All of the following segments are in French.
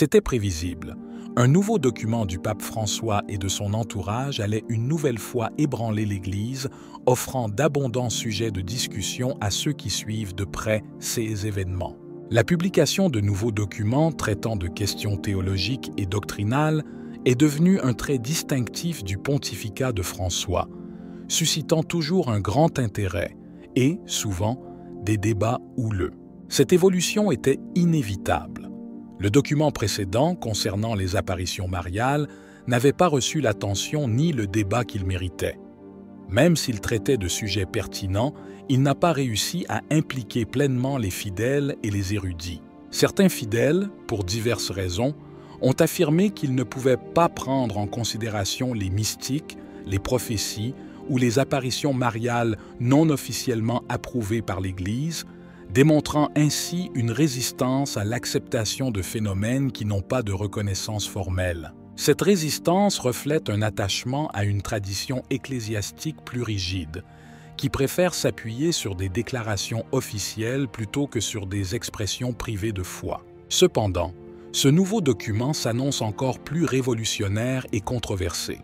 C'était prévisible. Un nouveau document du pape François et de son entourage allait une nouvelle fois ébranler l'Église, offrant d'abondants sujets de discussion à ceux qui suivent de près ces événements. La publication de nouveaux documents traitant de questions théologiques et doctrinales est devenue un trait distinctif du pontificat de François, suscitant toujours un grand intérêt et, souvent, des débats houleux. Cette évolution était inévitable. Le document précédent, concernant les apparitions mariales, n'avait pas reçu l'attention ni le débat qu'il méritait. Même s'il traitait de sujets pertinents, il n'a pas réussi à impliquer pleinement les fidèles et les érudits. Certains fidèles, pour diverses raisons, ont affirmé qu'ils ne pouvaient pas prendre en considération les mystiques, les prophéties ou les apparitions mariales non officiellement approuvées par l'Église, démontrant ainsi une résistance à l'acceptation de phénomènes qui n'ont pas de reconnaissance formelle. Cette résistance reflète un attachement à une tradition ecclésiastique plus rigide, qui préfère s'appuyer sur des déclarations officielles plutôt que sur des expressions privées de foi. Cependant, ce nouveau document s'annonce encore plus révolutionnaire et controversé.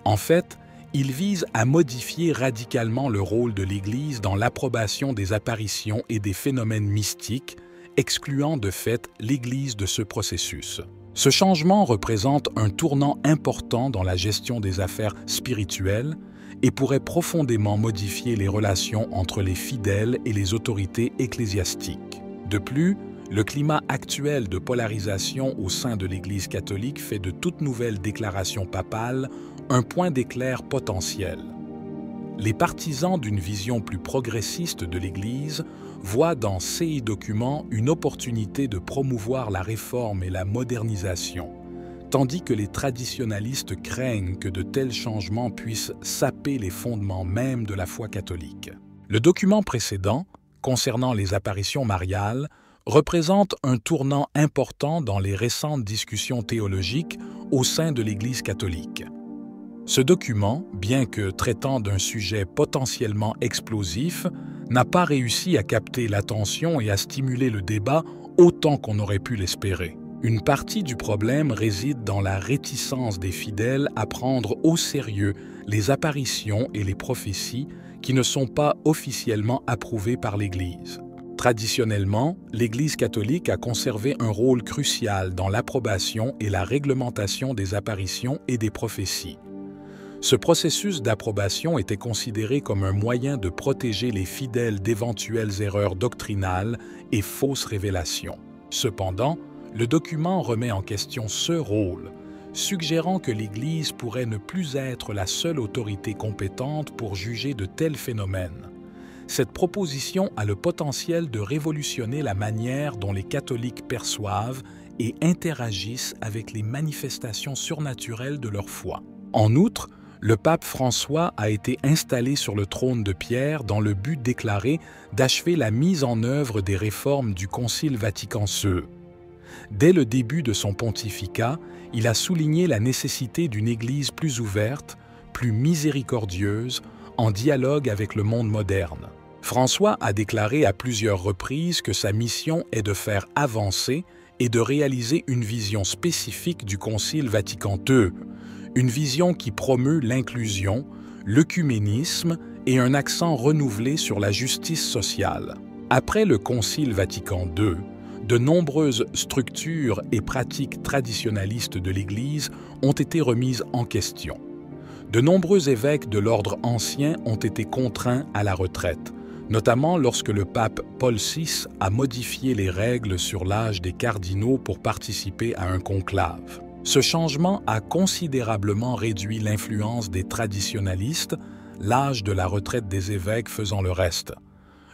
En fait, il vise à modifier radicalement le rôle de l'Église dans l'approbation des apparitions et des phénomènes mystiques, excluant de fait l'Église de ce processus. Ce changement représente un tournant important dans la gestion des affaires spirituelles et pourrait profondément modifier les relations entre les fidèles et les autorités ecclésiastiques. De plus, le climat actuel de polarisation au sein de l'Église catholique fait de toute nouvelle déclaration papale un point d'éclair potentiel. Les partisans d'une vision plus progressiste de l'Église voient dans ces documents une opportunité de promouvoir la réforme et la modernisation, tandis que les traditionalistes craignent que de tels changements puissent saper les fondements mêmes de la foi catholique. Le document précédent, concernant les apparitions mariales, représente un tournant important dans les récentes discussions théologiques au sein de l'Église catholique. Ce document, bien que traitant d'un sujet potentiellement explosif, n'a pas réussi à capter l'attention et à stimuler le débat autant qu'on aurait pu l'espérer. Une partie du problème réside dans la réticence des fidèles à prendre au sérieux les apparitions et les prophéties qui ne sont pas officiellement approuvées par l'Église. Traditionnellement, l'Église catholique a conservé un rôle crucial dans l'approbation et la réglementation des apparitions et des prophéties. Ce processus d'approbation était considéré comme un moyen de protéger les fidèles d'éventuelles erreurs doctrinales et fausses révélations. Cependant, le document remet en question ce rôle, suggérant que l'Église pourrait ne plus être la seule autorité compétente pour juger de tels phénomènes. Cette proposition a le potentiel de révolutionner la manière dont les catholiques perçoivent et interagissent avec les manifestations surnaturelles de leur foi. En outre, le pape François a été installé sur le trône de Pierre dans le but déclaré d'achever la mise en œuvre des réformes du Concile Vatican II. Dès le début de son pontificat, il a souligné la nécessité d'une Église plus ouverte, plus miséricordieuse, en dialogue avec le monde moderne. François a déclaré à plusieurs reprises que sa mission est de faire avancer et de réaliser une vision spécifique du Concile Vatican II, une vision qui promeut l'inclusion, l'œcuménisme et un accent renouvelé sur la justice sociale. Après le Concile Vatican II, de nombreuses structures et pratiques traditionnalistes de l'Église ont été remises en question. De nombreux évêques de l'ordre ancien ont été contraints à la retraite, notamment lorsque le pape Paul VI a modifié les règles sur l'âge des cardinaux pour participer à un conclave. Ce changement a considérablement réduit l'influence des traditionalistes, l'âge de la retraite des évêques faisant le reste.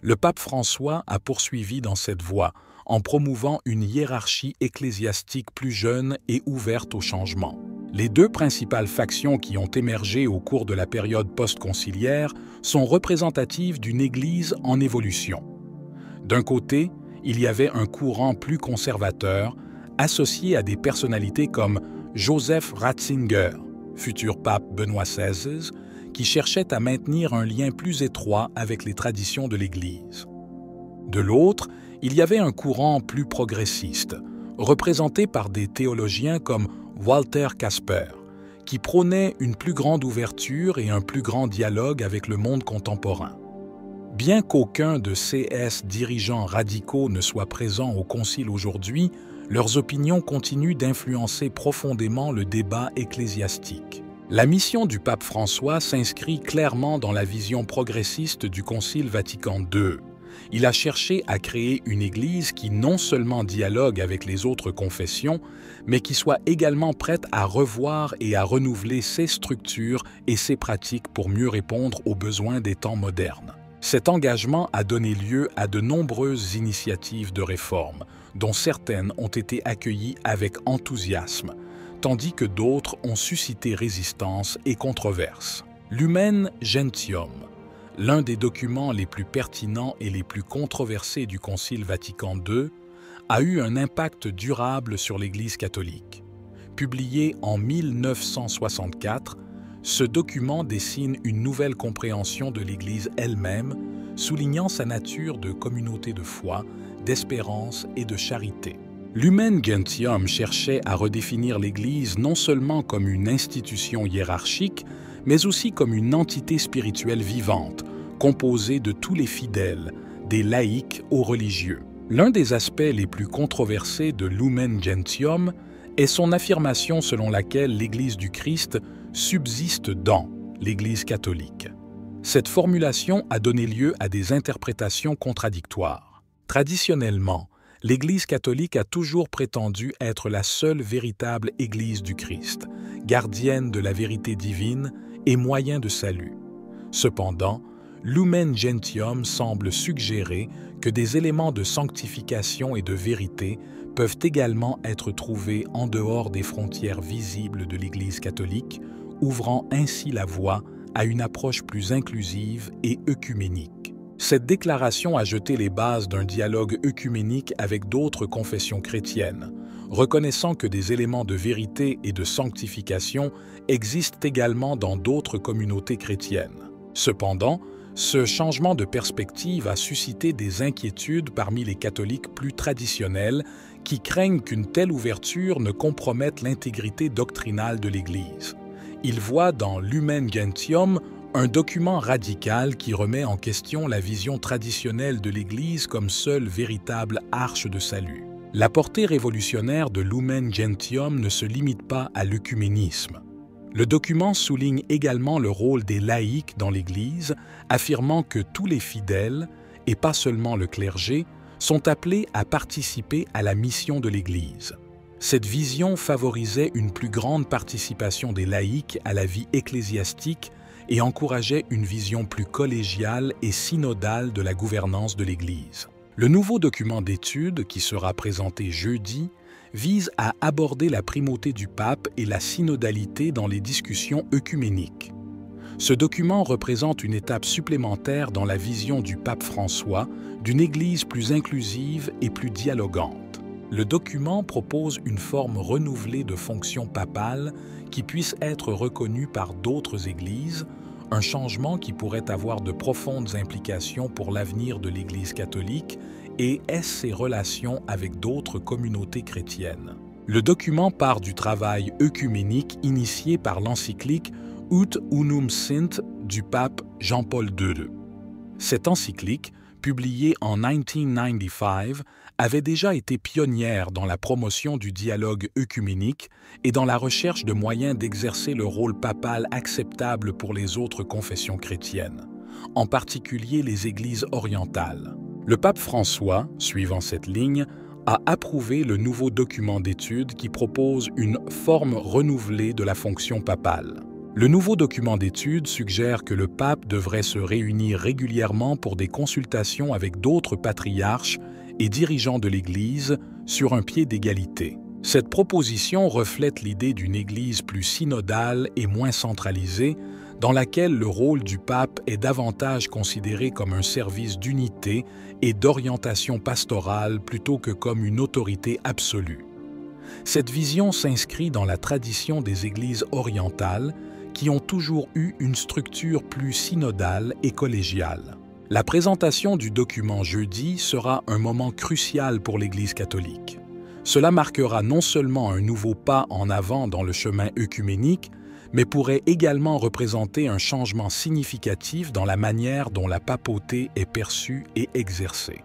Le pape François a poursuivi dans cette voie, en promouvant une hiérarchie ecclésiastique plus jeune et ouverte au changement. Les deux principales factions qui ont émergé au cours de la période post-conciliaire sont représentatives d'une Église en évolution. D'un côté, il y avait un courant plus conservateur, associé à des personnalités comme Joseph Ratzinger, futur pape Benoît XVI, qui cherchait à maintenir un lien plus étroit avec les traditions de l'Église. De l'autre, il y avait un courant plus progressiste, représentés par des théologiens comme Walter Casper, qui prônaient une plus grande ouverture et un plus grand dialogue avec le monde contemporain. Bien qu'aucun de ces dirigeants radicaux ne soit présent au Concile aujourd'hui, leurs opinions continuent d'influencer profondément le débat ecclésiastique. La mission du pape François s'inscrit clairement dans la vision progressiste du Concile Vatican II. Il a cherché à créer une Église qui non seulement dialogue avec les autres confessions, mais qui soit également prête à revoir et à renouveler ses structures et ses pratiques pour mieux répondre aux besoins des temps modernes. Cet engagement a donné lieu à de nombreuses initiatives de réforme, dont certaines ont été accueillies avec enthousiasme, tandis que d'autres ont suscité résistance et controverse. Lumen Gentium, l'un des documents les plus pertinents et les plus controversés du Concile Vatican II, a eu un impact durable sur l'Église catholique. Publié en 1964, ce document dessine une nouvelle compréhension de l'Église elle-même, soulignant sa nature de communauté de foi, d'espérance et de charité. Lumen Gentium cherchait à redéfinir l'Église non seulement comme une institution hiérarchique, mais aussi comme une entité spirituelle vivante, composée de tous les fidèles, des laïcs aux religieux. L'un des aspects les plus controversés de Lumen Gentium est son affirmation selon laquelle l'Église du Christ subsiste dans l'Église catholique. Cette formulation a donné lieu à des interprétations contradictoires. Traditionnellement, l'Église catholique a toujours prétendu être la seule véritable Église du Christ, gardienne de la vérité divine et moyen de salut. Cependant, Lumen Gentium semble suggérer que des éléments de sanctification et de vérité peuvent également être trouvés en dehors des frontières visibles de l'Église catholique, ouvrant ainsi la voie à une approche plus inclusive et œcuménique. Cette déclaration a jeté les bases d'un dialogue œcuménique avec d'autres confessions chrétiennes, reconnaissant que des éléments de vérité et de sanctification existent également dans d'autres communautés chrétiennes. Cependant, ce changement de perspective a suscité des inquiétudes parmi les catholiques plus traditionnels qui craignent qu'une telle ouverture ne compromette l'intégrité doctrinale de l'Église. Ils voient dans Lumen Gentium un document radical qui remet en question la vision traditionnelle de l'Église comme seule véritable arche de salut. La portée révolutionnaire de Lumen Gentium ne se limite pas à l'œcuménisme. Le document souligne également le rôle des laïcs dans l'Église, affirmant que tous les fidèles, et pas seulement le clergé, sont appelés à participer à la mission de l'Église. Cette vision favorisait une plus grande participation des laïcs à la vie ecclésiastique et encourageait une vision plus collégiale et synodale de la gouvernance de l'Église. Le nouveau document d'étude, qui sera présenté jeudi, vise à aborder la primauté du pape et la synodalité dans les discussions œcuméniques. Ce document représente une étape supplémentaire dans la vision du pape François d'une Église plus inclusive et plus dialogante. Le document propose une forme renouvelée de fonction papale qui puisse être reconnue par d'autres Églises, un changement qui pourrait avoir de profondes implications pour l'avenir de l'Église catholique et ses relations avec d'autres communautés chrétiennes. Le document part du travail œcuménique initié par l'encyclique Ut Unum Sint du pape Jean-Paul II. Cette encyclique, publiée en 1995, avait déjà été pionnière dans la promotion du dialogue œcuménique et dans la recherche de moyens d'exercer le rôle papal acceptable pour les autres confessions chrétiennes, en particulier les églises orientales. Le pape François, suivant cette ligne, a approuvé le nouveau document d'étude qui propose une forme renouvelée de la fonction papale. Le nouveau document d'étude suggère que le pape devrait se réunir régulièrement pour des consultations avec d'autres patriarches et dirigeants de l'Église sur un pied d'égalité. Cette proposition reflète l'idée d'une Église plus synodale et moins centralisée, dans laquelle le rôle du pape est davantage considéré comme un service d'unité et d'orientation pastorale plutôt que comme une autorité absolue. Cette vision s'inscrit dans la tradition des églises orientales qui ont toujours eu une structure plus synodale et collégiale. La présentation du document jeudi sera un moment crucial pour l'Église catholique. Cela marquera non seulement un nouveau pas en avant dans le chemin œcuménique, mais pourrait également représenter un changement significatif dans la manière dont la papauté est perçue et exercée.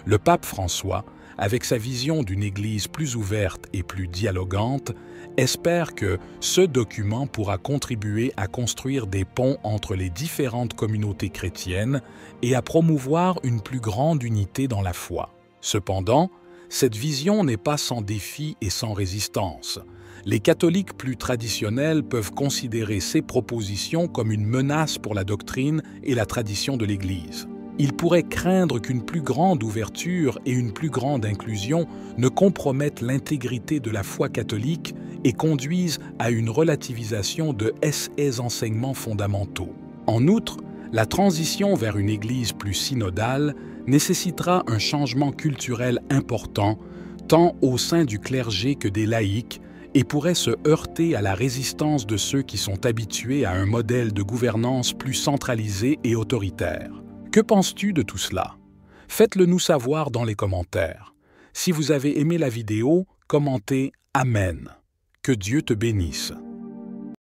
Le pape François, avec sa vision d'une Église plus ouverte et plus dialogante, espère que ce document pourra contribuer à construire des ponts entre les différentes communautés chrétiennes et à promouvoir une plus grande unité dans la foi. Cependant, cette vision n'est pas sans défis et sans résistance. Les catholiques plus traditionnels peuvent considérer ces propositions comme une menace pour la doctrine et la tradition de l'Église. Ils pourraient craindre qu'une plus grande ouverture et une plus grande inclusion ne compromettent l'intégrité de la foi catholique et conduisent à une relativisation de ces enseignements fondamentaux. En outre, la transition vers une Église plus synodale nécessitera un changement culturel important, tant au sein du clergé que des laïcs, et pourrait se heurter à la résistance de ceux qui sont habitués à un modèle de gouvernance plus centralisé et autoritaire. Que penses-tu de tout cela? Faites-le nous savoir dans les commentaires. Si vous avez aimé la vidéo, commentez « Amen ». Que Dieu te bénisse.